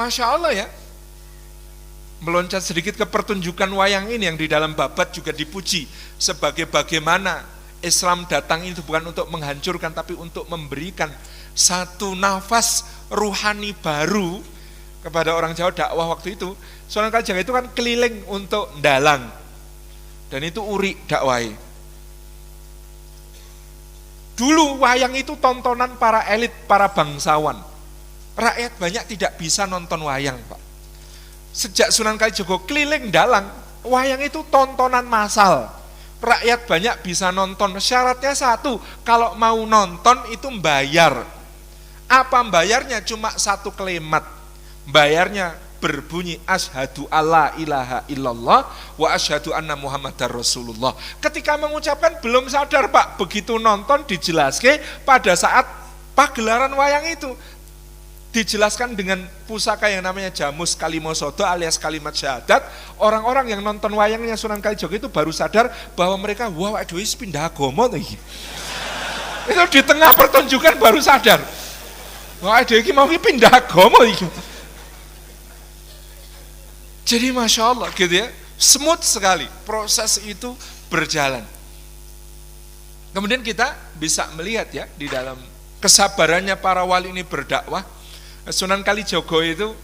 Masya Allah ya. Meloncat sedikit ke pertunjukan wayang ini yang di dalam babat juga dipuji sebagai bagaimana Islam datang itu bukan untuk menghancurkan tapi untuk memberikan satu nafas ruhani baru kepada orang Jawa. Dakwah waktu itu Sunan Kalijaga itu kan keliling untuk ndalang, dan itu uri dakwai. Dulu wayang itu tontonan para elit, para bangsawan. Rakyat banyak tidak bisa nonton wayang, Pak. Sejak Sunan Kalijaga keliling ndalang, wayang itu tontonan massal. Rakyat banyak bisa nonton. Syaratnya satu, kalau mau nonton itu bayar. Apa bayarnya? Cuma satu kalimat. Bayarnya berbunyi asyhadu alla ilaha illallah wa asyhadu anna muhammadar rasulullah. Ketika mengucapkan belum sadar, Pak, begitu nonton dijelaskan pada saat pagelaran wayang itu dijelaskan dengan pusaka yang namanya jamus kalimosodo alias kalimat syahadat. Orang-orang yang nonton wayangnya Sunan Kalijaga itu baru sadar bahwa mereka wah aduh pindah agama lagi. Itu di tengah pertunjukan baru sadar. Wah aduh ini mau pindah agama lagi. Jadi Masya Allah gitu ya, smooth sekali proses itu berjalan. Kemudian kita bisa melihat ya di dalam kesabarannya para wali ini berdakwah. Sunan Kalijaga itu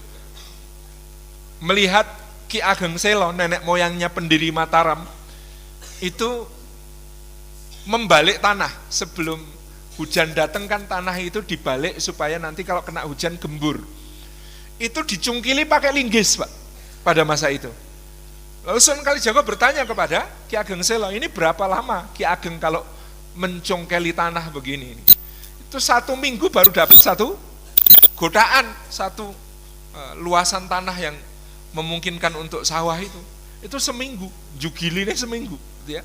melihat Ki Ageng Selo, nenek moyangnya pendiri Mataram, itu membalik tanah. Sebelum hujan datang kan tanah itu dibalik supaya nanti kalau kena hujan gembur. Itu dicungkili pakai linggis, Pak, pada masa itu. Lalu Sunan Kalijaga bertanya kepada Ki Ageng Selo, ini berapa lama Ki Ageng kalau mencongkeli tanah begini? Itu 1 minggu baru dapat satu godaan, satu luasan tanah yang memungkinkan untuk sawah itu. Itu seminggu, jugiline seminggu, gitu ya.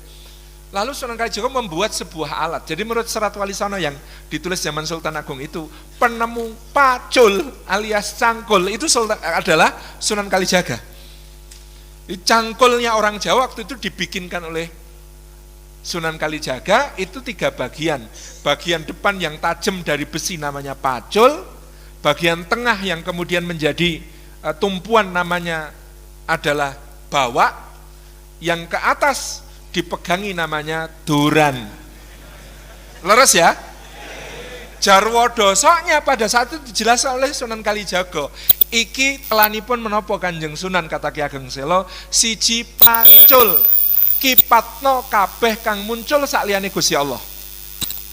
Lalu Sunan Kalijaga membuat sebuah alat. Jadi menurut Serat Wali Songo yang ditulis zaman Sultan Agung itu, penemu pacul alias cangkul itu adalah Sunan Kalijaga. Cangkulnya orang Jawa waktu itu dibikinkan oleh Sunan Kalijaga itu 3 bagian. Bagian depan yang tajam dari besi namanya pacul, bagian tengah yang kemudian menjadi tumpuan namanya adalah bawak, yang ke atas dipegangi namanya duran. Leres ya? Jarwo dosoknya pada saat itu dijelaskan oleh Sunan Kalijaga. Iki telanipun menapa Kanjeng Sunan, kata Ki Ageng Selo, siji pacul kipatno kabeh kang muncul sakliyane Gusti Allah.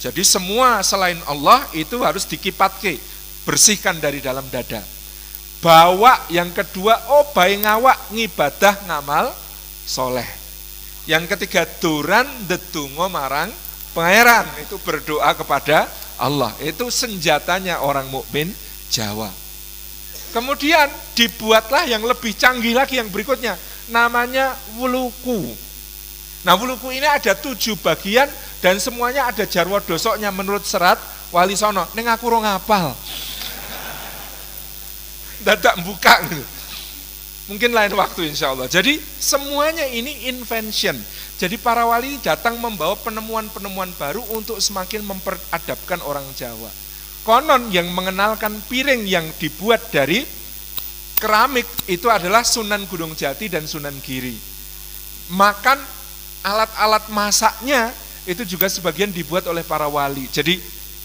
Jadi semua selain Allah itu harus dikipatke, bersihkan dari dalam dada. Bawa yang kedua, bae ngawak ngibadah ngamal soleh. Yang ketiga duran dedungo marang pangeran, itu berdoa kepada Allah. Itu senjatanya orang mukmin Jawa. Kemudian dibuatlah yang lebih canggih lagi yang berikutnya, namanya wuluku. Nah wuluku ini ada 7 bagian dan semuanya ada jarwo dosoknya menurut Serat Wali Songo. Ning aku ora ngapal. Dadak buka gitu. Mungkin lain waktu insya Allah. Jadi semuanya ini invention. Jadi para wali datang membawa penemuan-penemuan baru untuk semakin memperadabkan orang Jawa. Konon yang mengenalkan piring yang dibuat dari keramik itu adalah Sunan Gunung Jati dan Sunan Giri. Makan alat-alat masaknya itu juga sebagian dibuat oleh para wali. Jadi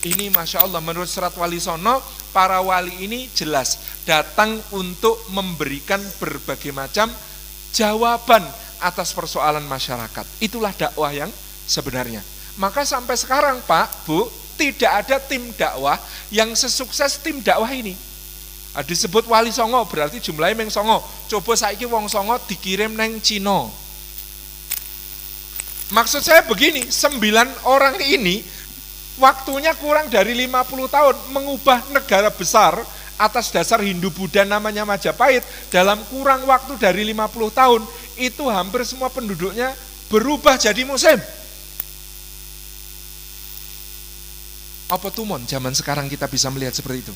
ini Masya Allah menurut Serat Wali Songo, para wali ini jelas datang untuk memberikan berbagai macam jawaban atas persoalan masyarakat. Itulah dakwah yang sebenarnya. Maka sampai sekarang Pak, Bu, tidak ada tim dakwah yang sesukses tim dakwah ini. Disebut Wali Songo berarti jumlahnya meng Songo. Coba saiki wong Songo dikirim neng Cina. Maksud saya begini, 9 orang ini waktunya kurang dari 50 tahun mengubah negara besar atas dasar Hindu-Buddha namanya Majapahit. Dalam kurang waktu dari 50 tahun itu hampir semua penduduknya berubah jadi muslim. Apa tuh mon zaman sekarang kita bisa melihat seperti itu?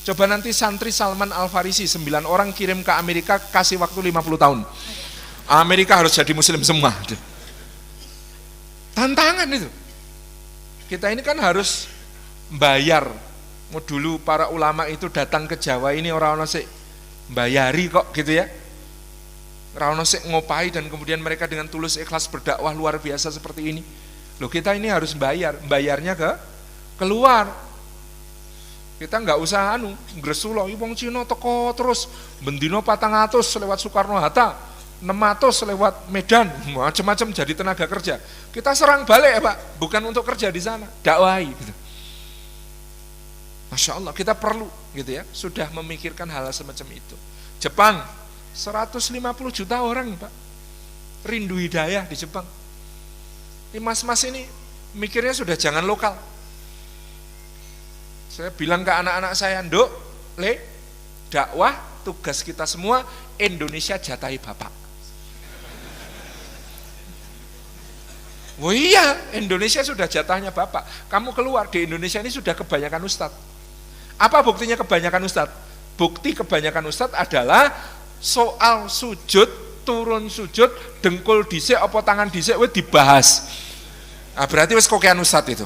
Coba nanti santri Salman Al-Farisi 9 orang kirim ke Amerika, kasih waktu 50 tahun. Amerika harus jadi muslim semua. Tantangan itu. Kita ini kan harus bayar. Dulu para ulama itu datang ke Jawa ini orang-orang sih bayari kok gitu ya. Ra ono sik ngopahi dan kemudian mereka dengan tulus ikhlas berdakwah luar biasa seperti ini. Loh kita ini harus bayarnya keluar. Kita nggak usah ngresu loh, wong Cina teko terus bendino 400 lewat Soekarno-Hatta, 600 lewat Medan, macam-macam jadi tenaga kerja. Kita serang balik ya Pak, bukan untuk kerja di sana, dakwahi gitu. Masya Allah, kita perlu gitu ya, sudah memikirkan hal semacam itu. Jepang, 150 juta orang Pak, rindu hidayah di Jepang. Ini mas-mas ini mikirnya sudah jangan lokal. Saya bilang ke anak-anak saya, Nduk, Le, dakwah tugas kita semua, Indonesia jatahi Bapak. Oh iya, Indonesia sudah jatahnya Bapak. Kamu keluar, di Indonesia ini sudah kebanyakan ustadz. Apa buktinya kebanyakan ustadz? Bukti kebanyakan ustadz adalah soal sujud, turun sujud, dengkul dhisik apa tangan dhisik wis dibahas. Nah, berarti wis kokean ustadz itu.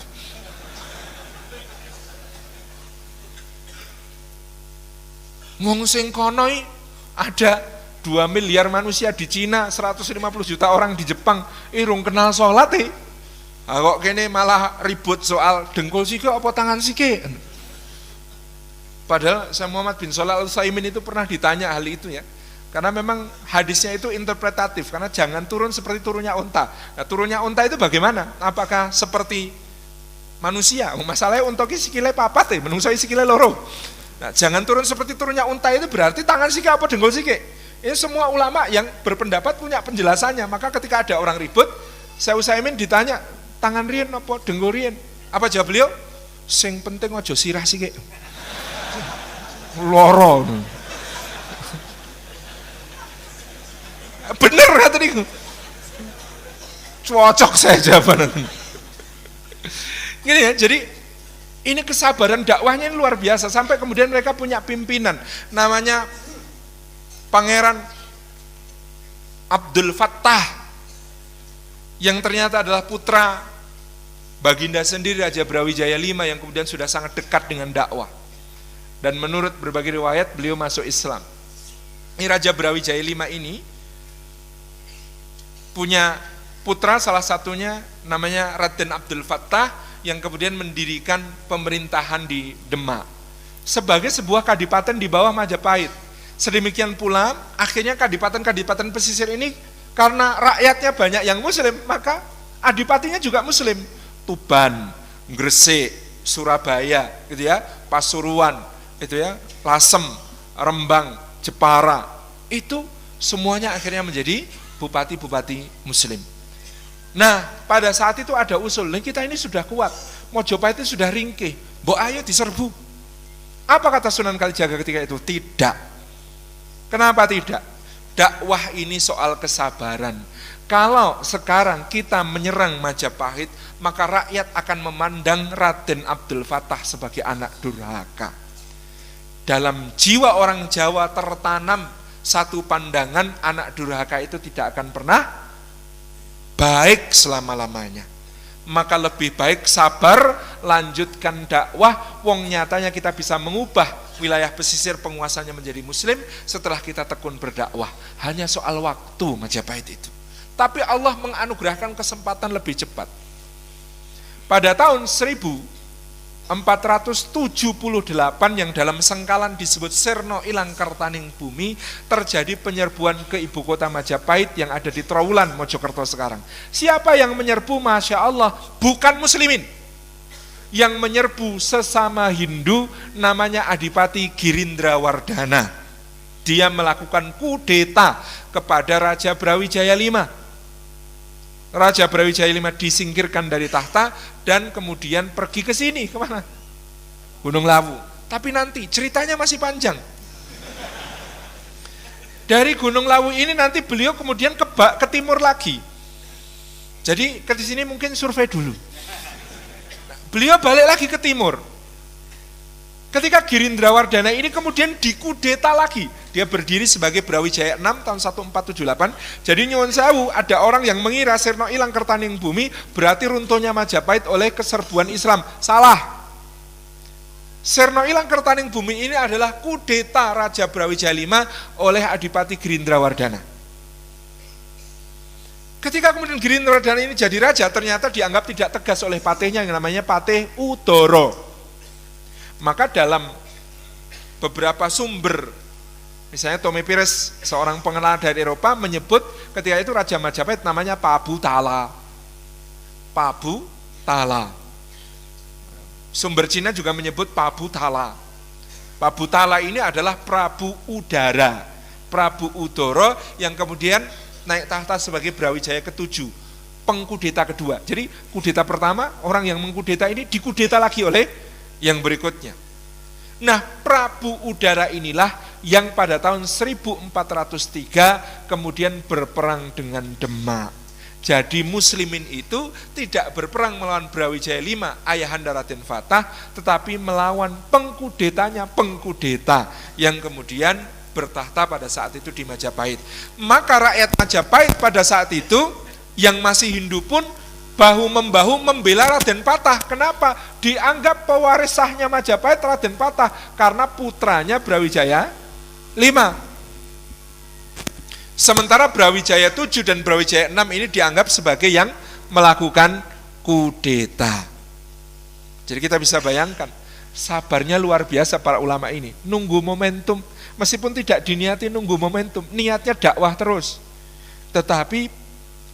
Wong sing kono ada 2 miliar manusia di Cina, 150 juta orang di Jepang, irung kenal sholat kok kene malah ribut soal dengkul sike apa tangan sike. Padahal saya Muhammad bin Shalih Al-Utsaimin itu pernah ditanya hal itu ya. Karena memang hadisnya itu interpretatif, karena jangan turun seperti turunnya unta. Nah, turunnya unta itu bagaimana? Apakah seperti manusia? Masalahnya unta ki sikile papat menungso sikile loro. Nah, jangan turun seperti turunnya unta itu berarti tangan sike apa dengkul sike. Ini semua ulama yang berpendapat punya penjelasannya. Maka ketika ada orang ribut, saya Utsaimin ditanya, tangan rien apa dengkul rien? Apa jawab beliau? Sing penting aja sirah sike. Loro. Bener kata niku. Cocok saya jawaban. Gini ya, jadi ini kesabaran dakwahnya ini luar biasa sampai kemudian mereka punya pimpinan namanya Pangeran Abdul Fattah yang ternyata adalah putra baginda sendiri Raja Brawijaya V yang kemudian sudah sangat dekat dengan dakwah. Dan menurut berbagai riwayat beliau masuk Islam. Ini Raja Brawijaya V ini punya putra salah satunya namanya Raden Abdul Fattah yang kemudian mendirikan pemerintahan di Demak sebagai sebuah kadipaten di bawah Majapahit. Sedemikian pula akhirnya kadipaten-kadipaten pesisir ini karena rakyatnya banyak yang muslim, maka adipatinya juga muslim. Tuban, Gresik, Surabaya gitu ya, Pasuruan itu ya, Lasem, Rembang, Jepara, itu semuanya akhirnya menjadi bupati-bupati muslim. Nah, pada saat itu ada usul, kita ini sudah kuat, Mojopahit itu sudah ringkih, mbok ayo diserbu. Apa kata Sunan Kalijaga ketika itu? Tidak. Kenapa tidak? Dakwah ini soal kesabaran. Kalau sekarang kita menyerang Majapahit, maka rakyat akan memandang Raden Abdul Fattah sebagai anak durhaka. Dalam jiwa orang Jawa tertanam satu pandangan anak durhaka itu tidak akan pernah baik selama-lamanya. Maka lebih baik sabar, lanjutkan dakwah. Wong nyatanya kita bisa mengubah wilayah pesisir penguasanya menjadi muslim setelah kita tekun berdakwah. Hanya soal waktu Majapahit itu. Tapi Allah menganugerahkan kesempatan lebih cepat. Pada tahun 1478 yang dalam sengkalan disebut Sirna Ilang Kertaning Bumi, terjadi penyerbuan ke ibu kota Majapahit yang ada di Trowulan, Mojokerto sekarang. Siapa yang menyerbu? Masya Allah, bukan muslimin. Yang menyerbu sesama Hindu, namanya Adipati Girindrawardhana. Dia melakukan kudeta kepada Raja Brawijaya V. Raja Brawijaya V disingkirkan dari tahta dan kemudian pergi ke sini, kemana? Gunung Lawu. Tapi nanti ceritanya masih panjang. Dari Gunung Lawu ini nanti beliau kemudian ke timur lagi. Jadi ke sini mungkin survei dulu. Beliau balik lagi ke timur. Ketika Girindrawardhana ini kemudian dikudeta lagi. Dia berdiri sebagai Brawijaya 6 tahun 1478. Jadi nyuwun sewu, ada orang yang mengira Sirna Ilang Kertaning Bumi berarti runtuhnya Majapahit oleh keserbuan Islam. Salah. Serno ilang kertaning bumi ini adalah kudeta Raja Brawijaya V oleh Adipati Girindrawardana. Ketika kemudian Girindrawardana ini jadi raja, ternyata dianggap tidak tegas oleh patihnya yang namanya Patih Udara. Maka dalam beberapa sumber, misalnya Tommy Pires, seorang pengenalan dari Eropa, menyebut ketika itu Raja Majapahit namanya Pabu Tala. Pabu Tala. Sumber Cina juga menyebut Pabu Tala. Pabu Tala ini adalah Prabu Udara, Prabu Udara yang kemudian naik tahta sebagai Brawijaya ke-7, pengkudeta kedua. Jadi kudeta pertama, orang yang mengkudeta ini dikudeta lagi oleh yang berikutnya. Nah, Prabu Udara inilah yang pada tahun 1403 kemudian berperang dengan Demak. Jadi Muslimin itu tidak berperang melawan Brawijaya V, ayahanda Raden Fatah, tetapi melawan pengkudeta yang kemudian bertahta pada saat itu di Majapahit. Maka rakyat Majapahit pada saat itu yang masih Hindu pun bahu-membahu membela Raden Patah. Kenapa? Dianggap pewaris sahnya Majapahit Raden Patah karena putranya Brawijaya V. Sementara Brawijaya 7 dan Brawijaya 6 ini dianggap sebagai yang melakukan kudeta. Jadi kita bisa bayangkan, sabarnya luar biasa para ulama ini, nunggu momentum, meskipun tidak diniati nunggu momentum, niatnya dakwah terus. Tetapi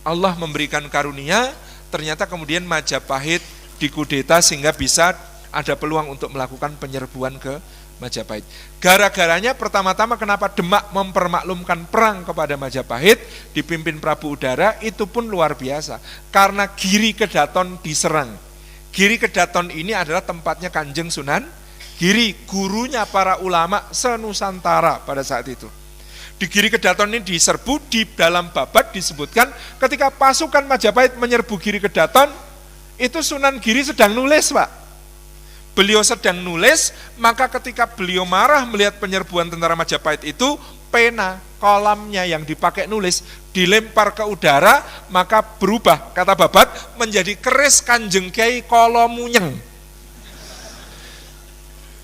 Allah memberikan karunia, ternyata kemudian Majapahit dikudeta sehingga bisa ada peluang untuk melakukan penyerbuan ke Majapahit. Gara-garanya pertama-tama kenapa Demak mempermaklumkan perang kepada Majapahit dipimpin Prabu Udara, itu pun luar biasa. Karena Giri Kedaton diserang. Giri Kedaton ini adalah tempatnya Kanjeng Sunan Giri, gurunya para ulama senusantara pada saat itu. Di Giri Kedaton ini diserbu, di dalam babat disebutkan ketika pasukan Majapahit menyerbu Giri Kedaton, itu Sunan Giri sedang nulis, Pak. Beliau sedang nulis, maka ketika beliau marah melihat penyerbuan tentara Majapahit itu, pena, kolamnya yang dipakai nulis, dilempar ke udara, maka berubah, kata babat, menjadi keris Kanjeng Kyai Kolomunyeng.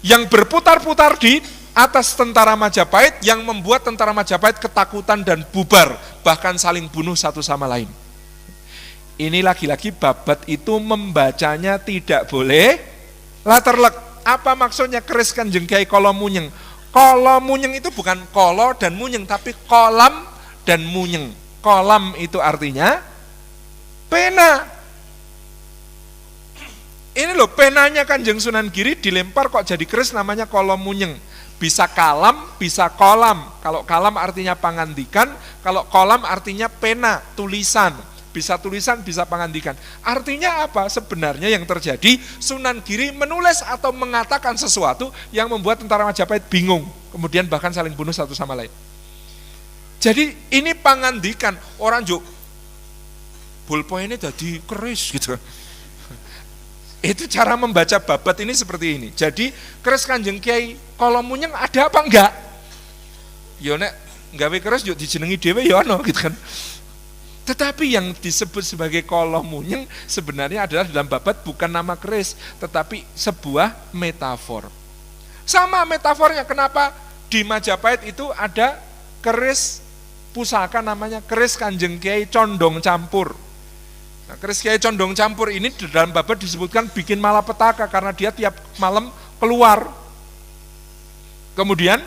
Yang berputar-putar di atas tentara Majapahit, yang membuat tentara Majapahit ketakutan dan bubar, bahkan saling bunuh satu sama lain. Ini lagi-lagi babat itu membacanya tidak boleh laterlek. Apa maksudnya keris Kanjeng Kyai Kolomunyeng? Kolomunyeng itu bukan kolo dan munyeng, tapi kolam dan munyeng. Kolam itu artinya pena. Ini loh, penanya Kanjeng Sunan Giri dilempar kok jadi keris namanya Kolomunyeng. Bisa kalam, bisa kolam. Kalau kalam artinya pangandikan, kalau kolam artinya pena, tulisan. Bisa tulisan, bisa pangandikan. Artinya apa? Sebenarnya yang terjadi, Sunan Giri menulis atau mengatakan sesuatu yang membuat tentara Majapahit bingung. Kemudian bahkan saling bunuh satu sama lain. Jadi ini pangandikan. Orang juk, pulpoinnya jadi keris gitu. Itu cara membaca babat ini seperti ini. Jadi keris Kanjeng Kyai Kolomunyeng ada apa enggak? Ya nek gawe keris juk dijenengi dhewe ya ono gitu kan. Tetapi yang disebut sebagai Kolomunyeng sebenarnya adalah dalam babat bukan nama keris, tetapi sebuah metafor. Sama metafornya, kenapa di Majapahit itu ada keris pusaka namanya keris Kanjeng Kyai Condong Campur. Nah, keris Kyai Condong Campur ini di dalam babat disebutkan bikin malapetaka karena dia tiap malam keluar. Kemudian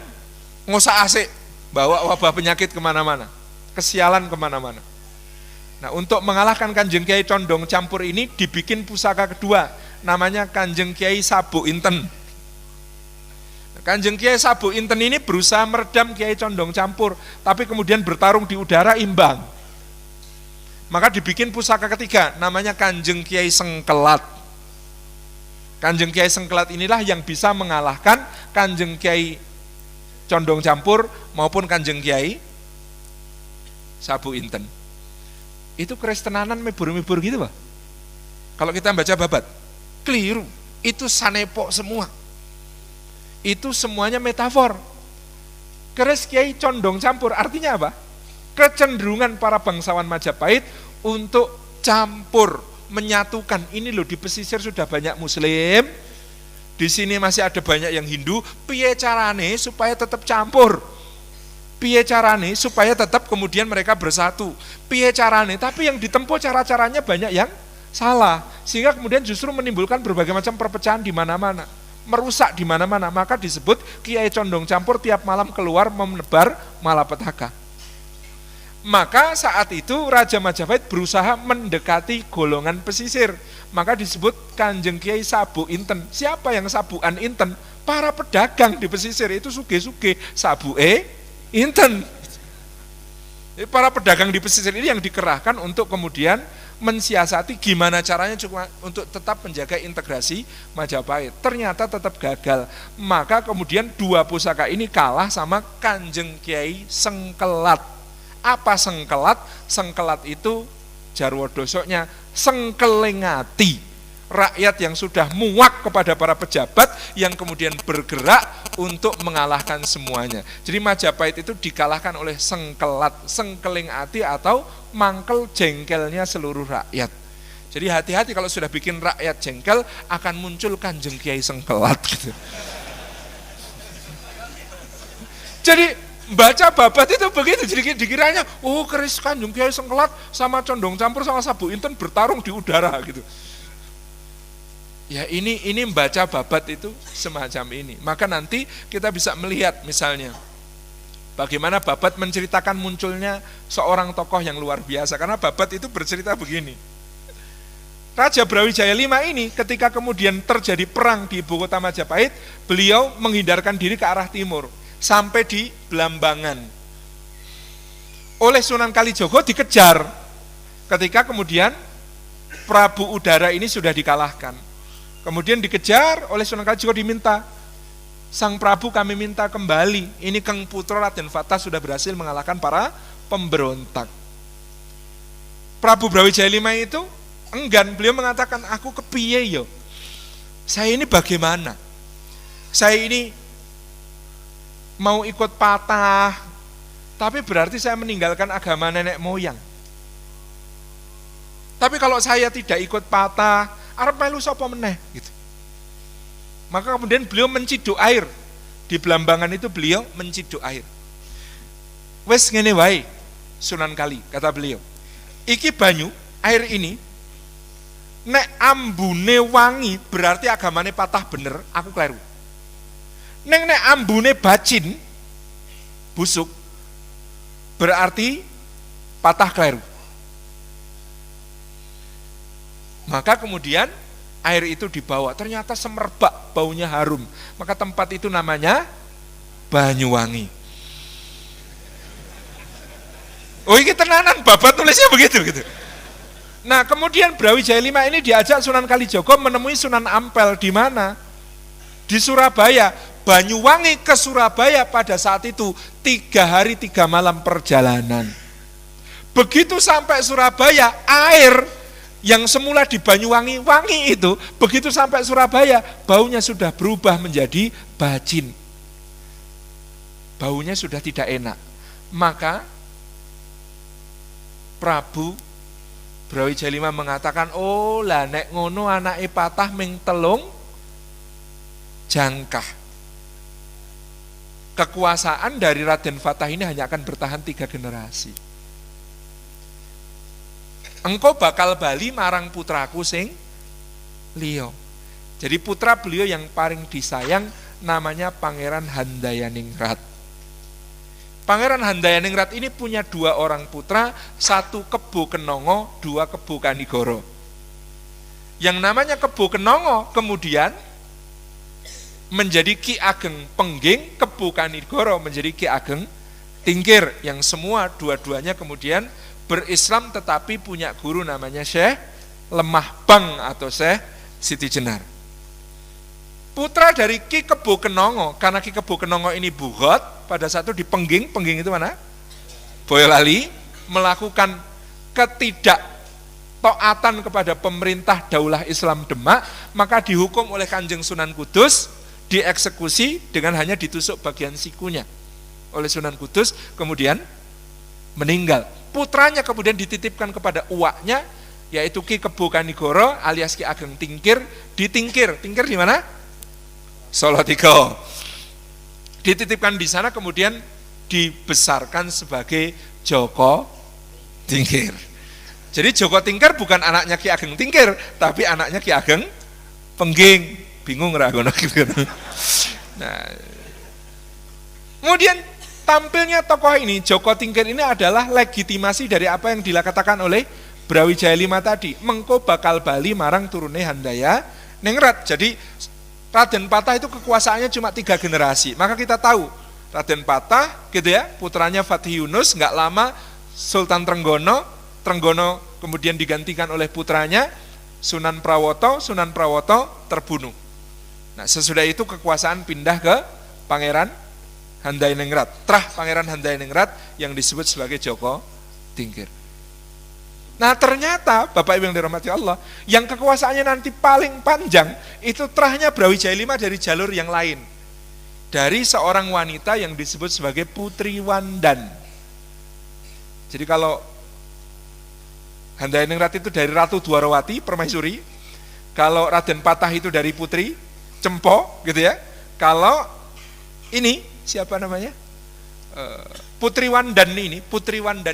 ngosak asik, bawa wabah penyakit kemana-mana, kesialan kemana-mana. Nah, untuk mengalahkan Kanjeng Kyai Condong Campur ini dibikin pusaka kedua, namanya Kanjeng Kyai Sabuk Inten. Nah, Kanjeng Kyai Sabuk Inten ini berusaha meredam Kyai Condong Campur, tapi kemudian bertarung di udara imbang. Maka dibikin pusaka ketiga, namanya Kanjeng Kyai Sengkelat. Kanjeng Kyai Sengkelat inilah yang bisa mengalahkan Kanjeng Kyai Condong Campur maupun Kanjeng Kyai Sabuk Inten. Itu keris tenanan mebur-mebur gitu, Pak. Kalau kita baca babat, keliru. Itu sanepok semua. Itu semuanya metafor. Keris Kyai Condong Campur artinya apa? Kecenderungan para bangsawan Majapahit untuk campur, menyatukan. Ini loh, di pesisir sudah banyak muslim, Di sini masih ada banyak yang Hindu, piye carane supaya tetap campur? Piye carane supaya tetap kemudian mereka bersatu? Piye carane? Tapi yang ditempuh cara-caranya banyak yang salah, sehingga kemudian justru menimbulkan berbagai macam perpecahan di mana-mana, merusak di mana-mana. Maka disebut kiai condong campur tiap malam keluar menebar malapetaka. Maka saat itu Raja Majapahit berusaha mendekati golongan pesisir. Maka disebut Kanjeng Kiai Sabu Inten. Siapa yang sabuan Inten? Para pedagang di pesisir itu suge-suge, sabue Inten. Jadi para pedagang di pesisir ini yang dikerahkan untuk kemudian mensiasati gimana caranya cuma untuk tetap menjaga integrasi Majapahit. Ternyata tetap gagal. Maka kemudian dua pusaka ini kalah sama Kanjeng Kiai Sengkelat. Apa sengkelat? Sengkelat itu jarwo dosoknya sengkelengati rakyat yang sudah muak kepada para pejabat yang kemudian bergerak untuk mengalahkan semuanya. Jadi Majapahit itu dikalahkan oleh sengkelat, sengkelengati atau mangkel jengkelnya seluruh rakyat. Jadi hati-hati kalau sudah bikin rakyat jengkel akan muncul Kanjeng Kiai Sengkelat gitu. Jadi baca babat itu begitu, jadi dikiranya, oh keris Kanjeng Kiai Sengkelat sama condong campur sama Sabu Inten bertarung di udara gitu. Ya ini membaca babat itu semacam ini. Maka nanti kita bisa melihat misalnya, bagaimana babat menceritakan munculnya seorang tokoh yang luar biasa. Karena babat itu bercerita begini, Raja Brawijaya V ini ketika kemudian terjadi perang di ibu kota Majapahit, beliau menghindarkan diri ke arah timur. Sampai di Blambangan oleh Sunan Kalijogo dikejar ketika kemudian Prabu Udara ini sudah dikalahkan. Kemudian dikejar oleh Sunan Kalijogo, diminta, Sang Prabu kami minta kembali, ini Keng Putra Raden Fatah sudah berhasil mengalahkan para pemberontak. Prabu Brawijaya V itu enggan, beliau mengatakan, aku kepiye yo, saya ini bagaimana, saya ini mau ikut patah, tapi berarti saya meninggalkan agama nenek moyang. Tapi kalau saya tidak ikut patah, arep melu sapa meneh gitu. Maka kemudian beliau menciduk air. Di Blambangan itu beliau menciduk air. Wes ngene wae, Sunan Kali, kata beliau. Iki banyu, air ini nek ambune wangi berarti agamane patah bener, aku kleru. Neng nek ambune bacin, busuk, berarti patah kleru. Maka kemudian air itu dibawa, ternyata semerbak, baunya harum. Maka tempat itu namanya Banyuwangi. Oh ini tenanan, babat tulisnya begitu gitu. Nah kemudian Brawijaya V ini diajak Sunan Kalijogo menemui Sunan Ampel di mana? Di Surabaya. Banyuwangi ke Surabaya pada saat itu 3 hari 3 malam perjalanan. Begitu sampai Surabaya, air yang semula di Banyuwangi wangi itu, begitu sampai Surabaya, baunya sudah berubah menjadi bacin. Baunya sudah tidak enak. Maka Prabu Brawijaya V mengatakan, oh lah nek ngono anake patah ming telung jangkah. Kekuasaan dari Raden Fatah ini hanya akan bertahan 3 generasi. Engkau bakal bali marang putraku sing liya. Jadi putra beliau yang paling disayang namanya Pangeran Handayaningrat. Pangeran Handayaningrat ini punya 2 orang putra, 1 Kebo Kenongo, 2 Kebo Kanigoro. Yang namanya Kebo Kenongo kemudian menjadi Ki Ageng Pengging, Kebo Kanigoro menjadi Ki Ageng Tingkir, yang semua dua-duanya kemudian berislam tetapi punya guru namanya Syekh Lemah Bang atau Syekh Siti Jenar. Putra dari Ki Kebo Kenongo, karena Ki Kebo Kenongo ini bugot, pada saat itu di Pengging itu mana? Boyolali, melakukan ketidaktaatan kepada pemerintah Daulah Islam Demak, maka dihukum oleh Kanjeng Sunan Kudus, dieksekusi dengan hanya ditusuk bagian sikunya oleh Sunan Kudus, kemudian meninggal. Putranya kemudian dititipkan kepada uaknya, yaitu Ki Kebo Kanigoro alias Ki Ageng Tingkir, di Tingkir di mana? Salatiga. Dititipkan di sana kemudian dibesarkan sebagai Joko Tingkir. Jadi Joko Tingkir bukan anaknya Ki Ageng Tingkir, tapi anaknya Ki Ageng Pengging. Bingung ra ngono gitu. Nah, kemudian tampilnya tokoh ini, Joko Tingkir ini adalah legitimasi dari apa yang dikatakan oleh Brawijaya V tadi, mengko bakal bali marang turune Handaya Ningrat. Jadi Raden Patah itu kekuasaannya cuma 3 generasi. Maka kita tahu Raden Patah gitu ya, putranya Fatih Yunus, nggak lama Sultan Trenggono kemudian digantikan oleh putranya Sunan Prawoto terbunuh. Nah, sesudah itu kekuasaan pindah ke Pangeran Handaya Ningrat. Trah Pangeran Handaya Ningrat yang disebut sebagai Joko Tingkir. Nah, ternyata Bapak Ibu yang dirahmati Allah, yang kekuasaannya nanti paling panjang itu trahnya Brawijaya V dari jalur yang lain. Dari seorang wanita yang disebut sebagai Putri Wandan. Jadi kalau Handaya Ningrat itu dari Ratu Dwarawati, Permaisuri. Kalau Raden Patah itu dari Putri Cempo, gitu ya. Kalau ini siapa namanya? Putri Wandan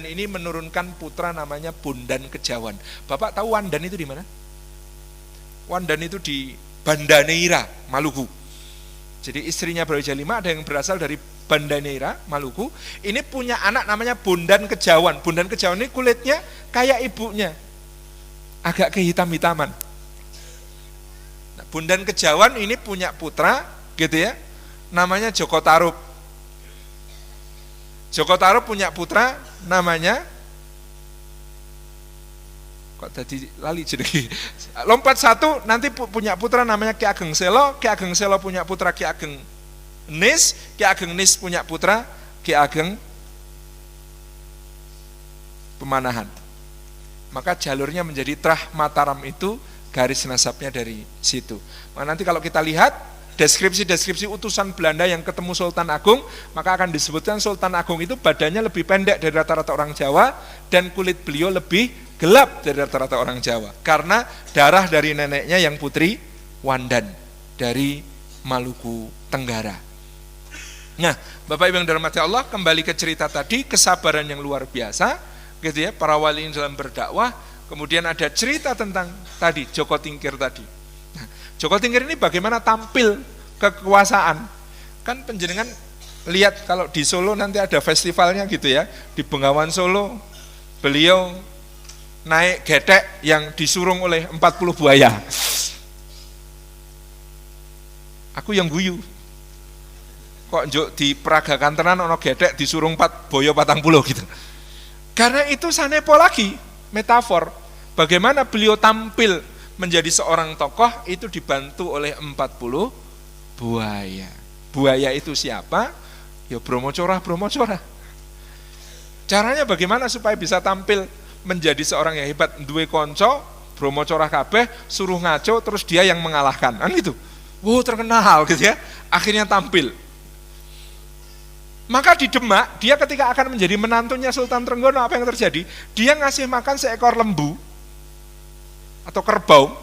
ini menurunkan putra namanya Bondan Kejawan. Bapak tahu Wandan itu di mana? Wandan itu di Banda Neira, Maluku. Jadi istrinya Brawijaya V ada yang berasal dari Banda Neira, Maluku. Ini punya anak namanya Bondan Kejawan. Bondan Kejawan ini kulitnya kayak ibunya, agak kehitam-hitaman. Nah, Bondan Kejawan ini punya putra, gitu ya, namanya Joko Tarub. Joko Tarub punya putra namanya, kok tadi lali jadi lompat satu, nanti punya putra namanya Ki Ageng Selo. Ki Ageng Selo punya putra Ki Ageng Nis. Ki Ageng Nis punya putra Ki Ageng Pemanahan. Maka jalurnya menjadi Trah Mataram itu garis nasabnya dari situ. Maka nanti kalau kita lihat deskripsi utusan Belanda yang ketemu Sultan Agung, maka akan disebutkan Sultan Agung itu badannya lebih pendek dari rata-rata orang Jawa dan kulit beliau lebih gelap dari rata-rata orang Jawa karena darah dari neneknya yang Putri Wandan dari Maluku Tenggara. Nah, Bapak Ibu yang dirahmati Allah, kembali ke cerita tadi, kesabaran yang luar biasa gitu ya, para wali dalam berdakwah. Kemudian ada cerita tentang tadi Joko Tingkir tadi. Nah, Joko Tingkir ini bagaimana tampil kekuasaan? Kan penjenengan lihat kalau di Solo nanti ada festivalnya gitu ya, di Bengawan Solo beliau naik getek yang disurung oleh 40 buaya. Aku yang guyu. Kok njuk diperagakan tenan ono getek disurung 4 boyo 40 gitu. Karena itu sanepo lagi, metafor. Bagaimana beliau tampil menjadi seorang tokoh itu dibantu oleh 40 buaya. Buaya itu siapa? Ya Bromo Corah. Caranya bagaimana supaya bisa tampil menjadi seorang yang hebat? Duwe konco, Bromo Corah kabeh, suruh ngaco, terus dia yang mengalahkan. Kan gitu. Wow, terkenal gitu ya. Akhirnya tampil. Maka di Demak, dia ketika akan menjadi menantunya Sultan Trenggono, apa yang terjadi? Dia ngasih makan seekor lembu atau kerbau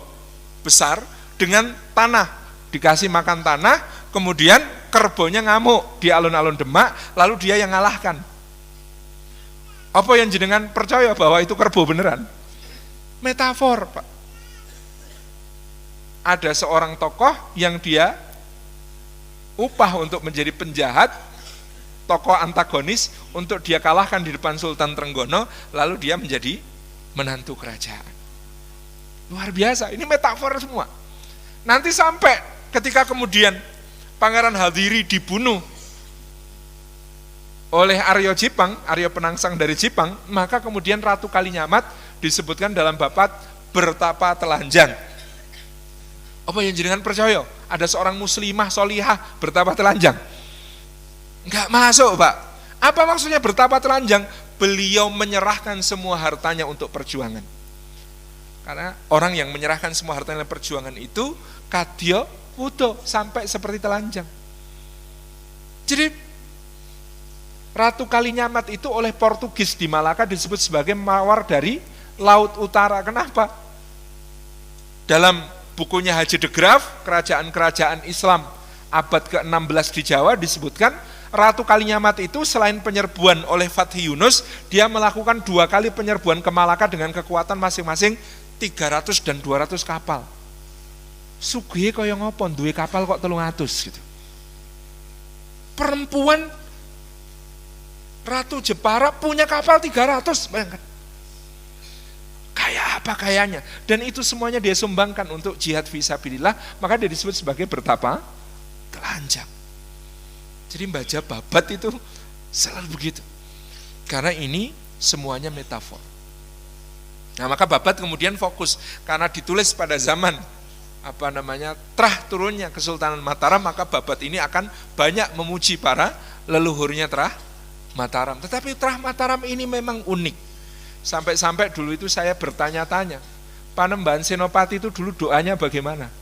besar dengan tanah. Dikasih makan tanah, kemudian kerbaunya ngamuk di alun-alun Demak, lalu dia yang ngalahkan. Apa yang jenengan percaya bahwa itu kerbau beneran? Metafor, Pak. Ada seorang tokoh yang dia upah untuk menjadi penjahat, tokoh antagonis untuk dia kalahkan di depan Sultan Trenggono, lalu dia menjadi menantu kerajaan. Luar biasa, ini metafor semua. Nanti sampai ketika kemudian Pangeran Hadiri dibunuh oleh Aryo Jipang, Aryo Penangsang dari Jipang, maka kemudian Ratu Kalinyamat disebutkan dalam babat bertapa telanjang. Apa yang jenengan percaya? Ada seorang muslimah solihah bertapa telanjang? Enggak masuk, Pak. Apa maksudnya bertapa telanjang? Beliau menyerahkan semua hartanya untuk perjuangan. Karena orang yang menyerahkan semua hartanya untuk perjuangan itu kadya wudo sampai seperti telanjang. Jadi Ratu Kalinyamat itu oleh Portugis di Malaka disebut sebagai mawar dari Laut Utara. Kenapa? Dalam bukunya Haji de Graaf, kerajaan-kerajaan Islam abad ke-16 di Jawa disebutkan Ratu Kalinyamat itu selain penyerbuan oleh Fathi Yunus, dia melakukan 2 kali penyerbuan ke Malaka dengan kekuatan masing-masing 300 dan 200 kapal. Sugih kaya ngopo duwe kapal kok 300 gitu. Perempuan Ratu Jepara punya kapal 300, bayangkan. Kayak apa kayanya? Dan itu semuanya dia sumbangkan untuk jihad fisabilillah, maka dia disebut sebagai bertapa telanjang. Jadi baca babat itu selalu begitu. Karena ini semuanya metafor. Nah, maka babat kemudian fokus karena ditulis pada zaman trah turunnya Kesultanan Mataram, maka babat ini akan banyak memuji para leluhurnya Trah Mataram. Tetapi Trah Mataram ini memang unik. Sampai-sampai dulu itu saya bertanya-tanya, Panembahan Senopati itu dulu doanya bagaimana?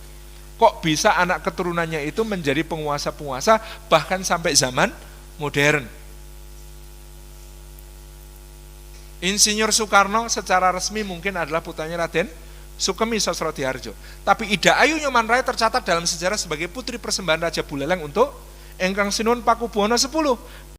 Kok bisa anak keturunannya itu menjadi penguasa-penguasa bahkan sampai zaman modern? Insinyur Soekarno secara resmi mungkin adalah putranya Raden Sukemi Sosrodihardjo. Tapi Ida Ayu Nyoman Rai tercatat dalam sejarah sebagai putri persembahan Raja Buleleng untuk Engkang Sinuhun Pakubuwono 10.